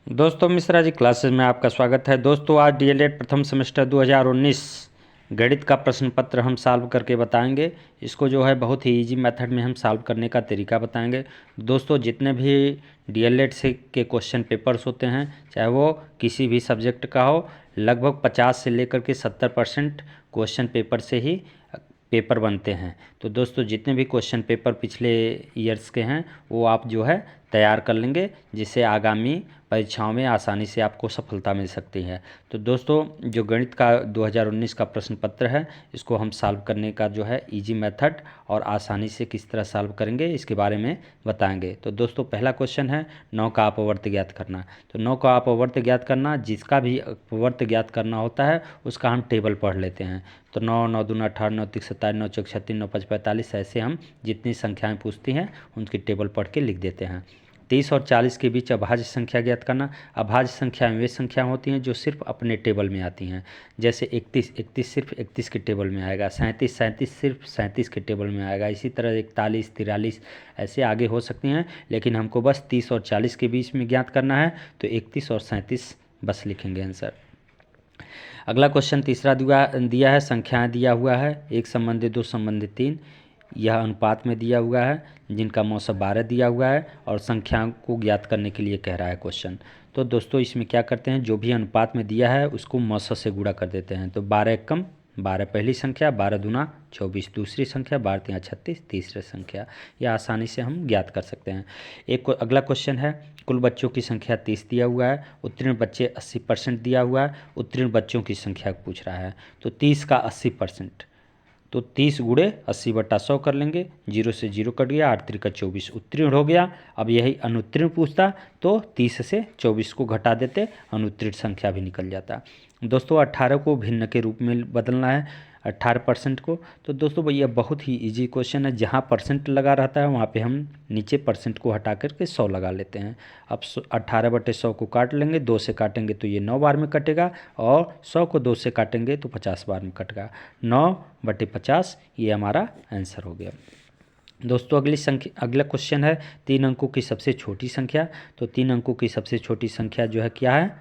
दोस्तों मिश्रा जी क्लासेस में आपका स्वागत है। दोस्तों आज डीएलएड प्रथम सेमेस्टर 2019 गणित का प्रश्न पत्र हम सॉल्व करके बताएंगे। इसको जो है बहुत ही इजी मेथड में हम सॉल्व करने का तरीका बताएंगे। दोस्तों जितने भी डीएलएड से के क्वेश्चन पेपर्स होते हैं, चाहे वो किसी भी सब्जेक्ट का हो, लगभग 50 से लेकर के 70% क्वेश्चन पेपर से ही पेपर बनते हैं। तो दोस्तों जितने भी क्वेश्चन पेपर पिछले ईयर्स के हैं वो आप जो है तैयार कर लेंगे, जिससे आगामी परीक्षाओं में आसानी से आपको सफलता मिल सकती है। तो दोस्तों जो गणित का 2019 का प्रश्न पत्र है, इसको हम सॉल्व करने का जो है इजी मेथड और आसानी से किस तरह सॉल्व करेंगे इसके बारे में बताएंगे। तो दोस्तों पहला क्वेश्चन है 9 का अपवर्त ज्ञात करना। तो 9 का अपवर्त ज्ञात करना, जिसका भी अपवर्त ज्ञात करना होता है उसका हम टेबल पढ़ लेते हैं। तो 9, 9 दूना 18, 9 तीन 27, 9 चौक 36, 9 5 45, ऐसे हम जितनी संख्याएं पूछती हैं उनकी टेबल पढ़ के लिख देते हैं। 30 और 40 के बीच अभाज्य संख्या ज्ञात करना। अभाज्य संख्याएं वे संख्या होती हैं जो सिर्फ अपने टेबल में आती हैं, जैसे 31 सिर्फ 31 के टेबल में आएगा, 37 सिर्फ 37 के टेबल में आएगा। इसी तरह 41, 43 ऐसे आगे हो सकती हैं, लेकिन हमको बस 30 और 40 के बीच में ज्ञात करना है, तो 31 और 37 बस लिखेंगे आंसर। अगला क्वेश्चन तीसरा दिया है, संख्याएं दिया हुआ है, 1 संबंधित 2 संबंधित 3, यह अनुपात में दिया हुआ है, जिनका मौसा 12 दिया हुआ है और संख्याओं को ज्ञात करने के लिए कह रहा है क्वेश्चन। तो दोस्तों इसमें क्या करते हैं, जो भी अनुपात में दिया है उसको मौसा से गुणा कर देते हैं। तो 12 एकम 12 पहली संख्या, 12 दूना 24 दूसरी संख्या, 12 तिया 36 तीसरी संख्या। यह आसानी से हम ज्ञात कर सकते हैं। एक अगला क्वेश्चन है, कुल बच्चों की संख्या 30 दिया हुआ है, उत्तीर्ण बच्चे 80% दिया हुआ है, उत्तीर्ण बच्चों की संख्या पूछ रहा है। तो 30 का 80%, तो 30 गुणे 80/100 कर लेंगे, 0 से 0 कट गया, 8 3 का 24 उत्तीर्ण हो गया। अब यही अनुत्तीर्ण पूछता तो 30 से 24 को घटा देते, अनुत्तीर्ण संख्या भी निकल जाता। दोस्तों 18 को भिन्न के रूप में बदलना है, 18% को। तो दोस्तों भैया बहुत ही इजी क्वेश्चन है, जहाँ परसेंट लगा रहता है वहाँ पे हम नीचे परसेंट को हटा करके 100 लगा लेते हैं। अब 18/100 को काट लेंगे, 2 से काटेंगे तो ये 9 बार में कटेगा, और 100 को 2 से काटेंगे तो 50 बार में कटेगा। 9/50 ये हमारा आंसर हो गया। दोस्तों अगला क्वेश्चन है 3 अंकों की सबसे छोटी संख्या। तो 3 अंकों की सबसे छोटी संख्या जो है क्या है,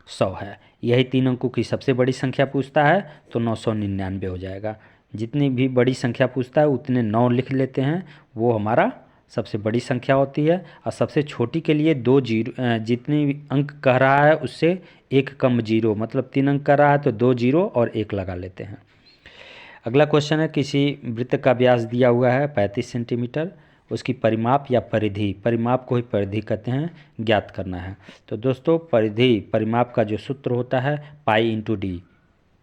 100 है। यही 3 अंकों की सबसे बड़ी संख्या पूछता है तो 999 हो जाएगा। जितनी भी बड़ी संख्या पूछता है उतने 9 लिख लेते हैं, वो हमारा सबसे बड़ी संख्या होती है। और सबसे छोटी के लिए 2 जीरो, जितनी भी अंक कह रहा है उससे एक कम जीरो, मतलब 3 अंक कह रहा है तो 2 जीरो और 1 लगा लेते हैं। अगला क्वेश्चन है, किसी वृत्त का व्यास दिया हुआ है 35 सेंटीमीटर, उसकी परिमाप या परिधि, परिमाप को ही परिधि कहते हैं, ज्ञात करना है। तो दोस्तों परिमाप का जो सूत्र होता है pi into D,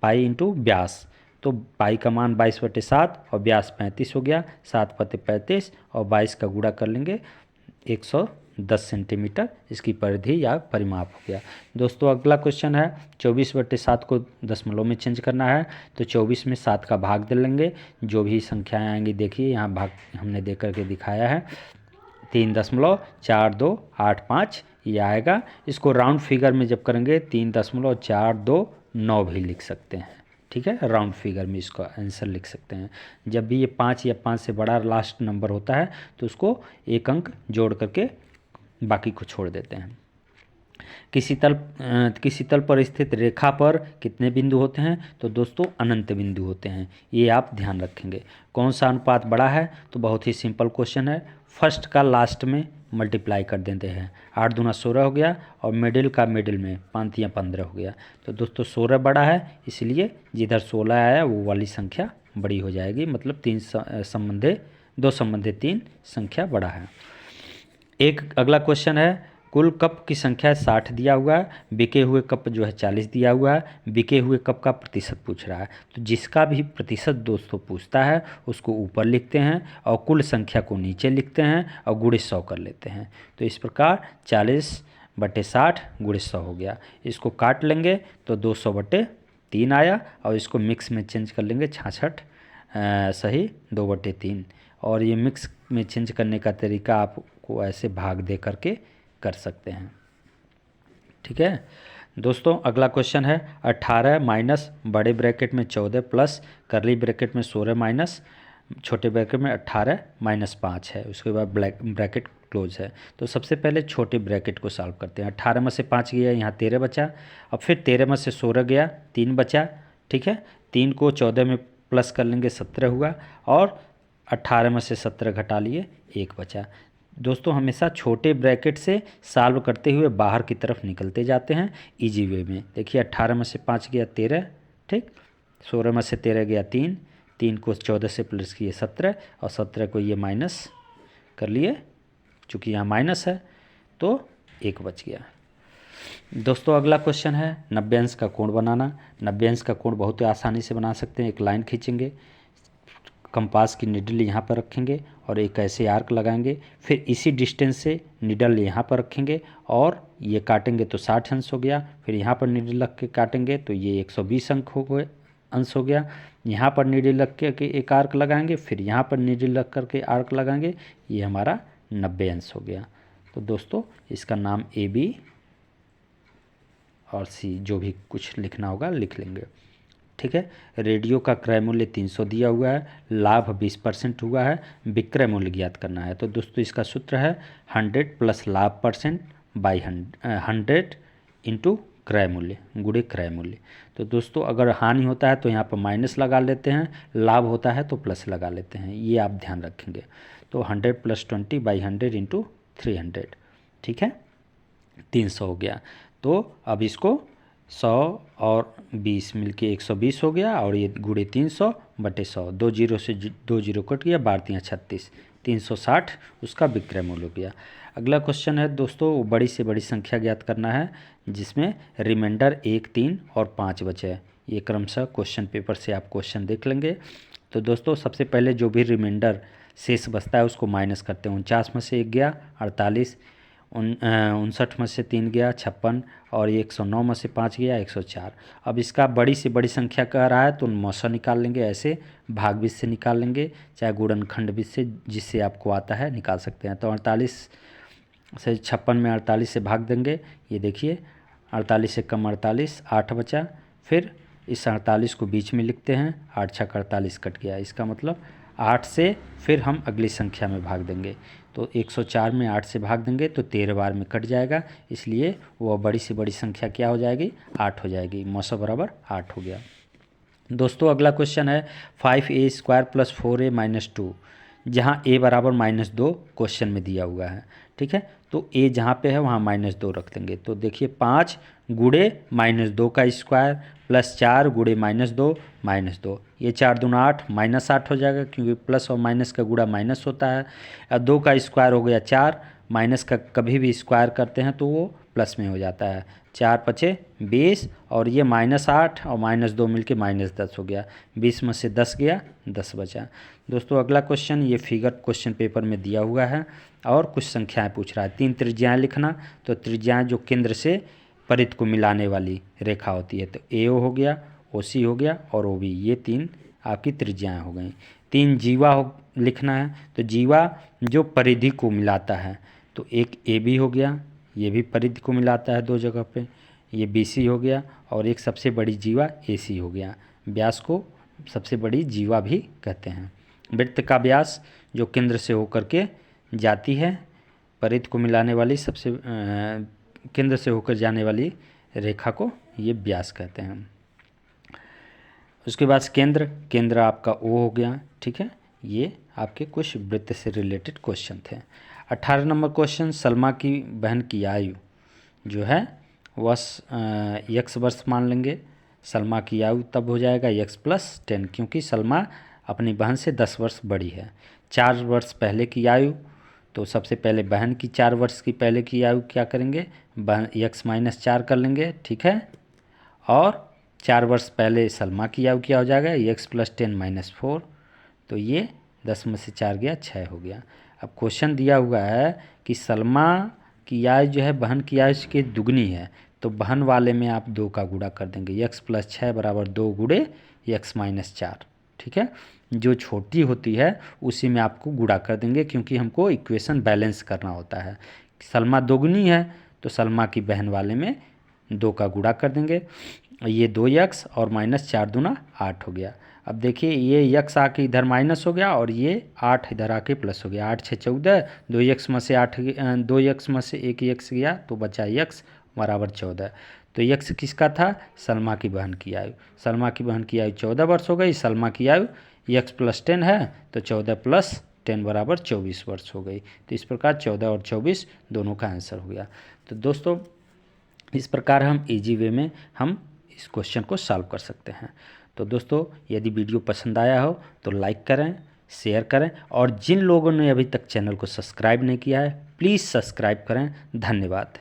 pi into व्यास। तो पाई का मान 22/7 और व्यास 35 हो गया, 7×35 और 22 का गुणा कर लेंगे, 110 सेंटीमीटर इसकी परिधि या परिमाप हो गया। दोस्तों अगला क्वेश्चन है 24/7 को दशमलव में चेंज करना है। तो 24 में 7 का भाग दे लेंगे, जो भी संख्याएं आएंगी देखिए यहाँ भाग हमने दे करके दिखाया है, 3.4285 ये आएगा। इसको राउंड फिगर में जब करेंगे 3.429 भी लिख सकते हैं, ठीक है, राउंड फिगर में इसका आंसर लिख सकते हैं। जब भी ये 5 या 5 से बड़ा लास्ट नंबर होता है तो उसको एक अंक जोड़ करके बाकी को छोड़ देते हैं। किसी तल पर स्थित रेखा पर कितने बिंदु होते हैं, तो दोस्तों अनंत बिंदु होते हैं, ये आप ध्यान रखेंगे। कौन सा अनुपात बड़ा है, तो बहुत ही सिंपल क्वेश्चन है, फर्स्ट का लास्ट में मल्टीप्लाई कर देते हैं, 8 दूना 16 हो गया, और मिडिल का मिडिल में 5 या 15 हो गया। तो दोस्तों 16 बड़ा है, इसलिए जिधर 16 आया वो वाली संख्या बड़ी हो जाएगी, मतलब 2 संबंधित 3 संख्या बड़ा है। एक अगला क्वेश्चन है, कुल कप की संख्या 60 दिया हुआ है, बिके हुए कप जो है 40 दिया हुआ है, बिके हुए कप का प्रतिशत पूछ रहा है। तो जिसका भी प्रतिशत दोस्तों पूछता है उसको ऊपर लिखते हैं और कुल संख्या को नीचे लिखते हैं और गुणे 100 कर लेते हैं। तो इस प्रकार 40/60 गुणे 100 हो गया। इसको काट लेंगे तो 200/3 आया, और इसको मिक्स में चेंज कर लेंगे, 66 सही 2/3। और ये मिक्स में चेंज करने का तरीका आपको ऐसे भाग दे करके कर सकते हैं, ठीक है। दोस्तों अगला क्वेश्चन है 18 माइनस बड़े ब्रैकेट में 14 प्लस करली ब्रैकेट में 16 माइनस छोटे ब्रैकेट में 18 माइनस 5 है, उसके बाद ब्रैकेट क्लोज है। तो सबसे पहले छोटे ब्रैकेट को सॉल्व करते हैं। 18 में से 5 गया, यहाँ 13 बचा। अब फिर 13 में से 16 गया, 3 बचा। ठीक है, 3 को 14 में प्लस कर लेंगे, 17 हुआ। और 18 में से 17 घटा लिए, 1 बचा। दोस्तों हमेशा छोटे ब्रैकेट से सॉल्व करते हुए बाहर की तरफ निकलते जाते हैं इजी वे में। देखिए 18 में से 5 गया 13, ठीक। 16 में से 13 गया 3, 3 को 14 से प्लस किए 17, और 17 को ये माइनस कर लिए, चूँकि यहाँ माइनस है तो 1 बच गया। दोस्तों अगला क्वेश्चन है 90 अंश का कोण बनाना। 90 अंश का कोण बहुत ही आसानी से बना सकते हैं। एक लाइन खींचेंगे, कंपास की निडल यहाँ पर रखेंगे और एक ऐसे आर्क लगाएंगे, फिर इसी डिस्टेंस से निडल यहाँ पर रखेंगे और ये काटेंगे तो 60 अंश हो गया। फिर यहाँ पर निडल रख के काटेंगे तो ये 120 अंश हो गया। यहाँ पर निडल रख के एक आर्क लगाएंगे, फिर यहाँ पर निडल रख करके आर्क लगाएंगे, ये हमारा 90 अंश हो गया। तो दोस्तों इसका नाम AB और C जो भी कुछ लिखना होगा लिख लेंगे। ठीक है, रेडियो का क्रय मूल्य 300 दिया हुआ है, लाभ 20% हुआ है, विक्रय मूल्य ज्ञात करना है। तो दोस्तों इसका सूत्र है 100 प्लस लाभ परसेंट बाई 100 इंटू क्रय मूल्य गुणे क्रय मूल्य। तो दोस्तों अगर हानि होता है तो यहाँ पर माइनस लगा लेते हैं, लाभ होता है तो प्लस लगा लेते हैं, ये आप ध्यान रखेंगे। तो 100 प्लस 20 बाई 100 इंटू 300, ठीक है, 300 हो गया। तो अब इसको 100 और 20 मिलके 120 हो गया, और ये गुणे 300 बटे 100, 2 जीरो से 2 जीरो कट गया, 12 36, 360 उसका विक्रय मूल्य हो गया। अगला क्वेश्चन है दोस्तों बड़ी से बड़ी संख्या ज्ञात करना है, जिसमें रिमाइंडर 1, 3 और 5 बचे हैं। ये क्रमशः क्वेश्चन पेपर से आप क्वेश्चन देख लेंगे। तो दोस्तों सबसे पहले जो भी रिमाइंडर शेष बचता है उसको माइनस करते हैं। 49 में से 1 गया 48, 59 में से 3 गया 56, और 109 में से 5 गया 104। अब इसका बड़ी से बड़ी संख्या कह रहा है तो 900 निकाल लेंगे, ऐसे भागबित से निकाल लेंगे, चाहे गुणनखंडबित से, जिससे आपको आता है निकाल सकते हैं। तो 48 से 56 में 48 से भाग देंगे, ये देखिए 48 से कम 48, 8 बचा। फिर इस 48 को बीच में लिखते हैं, 8 छक 48 कट गया। इसका मतलब 8 से फिर हम अगली संख्या में भाग देंगे, तो 104 में 8 से भाग देंगे तो 13 बार में कट जाएगा, इसलिए वह बड़ी से बड़ी संख्या क्या हो जाएगी, 8 हो जाएगी। 900 बराबर 8 हो गया। दोस्तों अगला क्वेश्चन है 5a² प्लस 4a माइनस 2, जहाँ a बराबर -2 क्वेश्चन में दिया हुआ है। ठीक है, तो a जहाँ पे है वहाँ -2 रख देंगे। तो देखिए 5 गुणे -2 का स्क्वायर प्लस 4 गुणे -2, ये 4 दूना 8, -8 हो जाएगा, क्योंकि प्लस और माइनस का गुणा माइनस होता है। और 2 का स्क्वायर हो गया 4, माइनस का कभी भी स्क्वायर करते हैं तो वो प्लस में हो जाता है। 4 पचे 20, और ये -8 और -2 मिलके -10 हो गया। 20 में से 10 गया, 10 बचा। दोस्तों अगला क्वेश्चन ये फिगर क्वेश्चन पेपर में दिया हुआ है और कुछ संख्याएं पूछ रहा है। 3 त्रिज्याएं लिखना, तो त्रिज्याएं जो केंद्र से परिध को मिलाने वाली रेखा होती है, तो AO हो गया, OC हो गया और OB, ये 3 आपकी त्रिज्याएं हो गई। 3 जीवा लिखना है, तो जीवा जो परिधि को मिलाता है, तो एक AB हो गया, ये भी परिधि को मिलाता है 2 जगह पे, ये BC हो गया, और एक सबसे बड़ी जीवा AC हो गया। व्यास को सबसे बड़ी जीवा भी कहते हैं। वृत्त का व्यास जो केंद्र से होकर के जाती है, परिधि को मिलाने वाली सबसे केंद्र से होकर जाने वाली रेखा को ये व्यास कहते हैं। उसके बाद केंद्र आपका O हो गया। ठीक है, ये आपके कुछ वृत्त से रिलेटेड क्वेश्चन थे। 18 नंबर क्वेश्चन, सलमा की बहन की आयु जो है वह x वर्ष मान लेंगे। सलमा की आयु तब हो जाएगा x + 10, क्योंकि सलमा अपनी बहन से 10 वर्ष बड़ी है। 4 वर्ष पहले की आयु, तो सबसे पहले बहन की 4 वर्ष की पहले की आयु क्या करेंगे, बहन x - 4 कर लेंगे। ठीक है, और 4 वर्ष पहले सलमा की आयु क्या हो जाएगा, x + 10 - 4, तो ये 10 में से 4 गया 6 हो गया। अब क्वेश्चन दिया हुआ है कि सलमा की आयु जो है बहन की आयु के दुगनी है, तो बहन वाले में आप 2 का गुणा कर देंगे, x + 6 बराबर 2 गुणे x - 4। ठीक है, जो छोटी होती है उसी में आपको गुणा कर देंगे, क्योंकि हमको इक्वेशन बैलेंस करना होता है। सलमा दोगुनी है तो सलमा की बहन वाले में 2 का गुणा कर देंगे, ये 2x और -4 दूना 8 हो गया। अब देखिए ये यक्स आके इधर माइनस हो गया और ये 8 इधर आके प्लस हो गया। 8 6 14, 2 यक्स में से 8 2 यक्स में से 1 यक्स गया तो बचा यक्स बराबर 14। तो यक्स किसका था? सलमा की बहन की आयु। सलमा की बहन की आयु 14 वर्ष हो गई। सलमा की आयु यक्स प्लस 10 है तो 14 प्लस 10 बराबर 24 वर्ष हो गई। तो इस प्रकार 14 और 24 दोनों का आंसर हो गया। तो दोस्तों इस प्रकार हम इजी वे में हम इस क्वेश्चन को सॉल्व कर सकते हैं। तो दोस्तों यदि वीडियो पसंद आया हो तो लाइक करें, शेयर करें और जिन लोगों ने अभी तक चैनल को सब्सक्राइब नहीं किया है प्लीज़ सब्सक्राइब करें। धन्यवाद।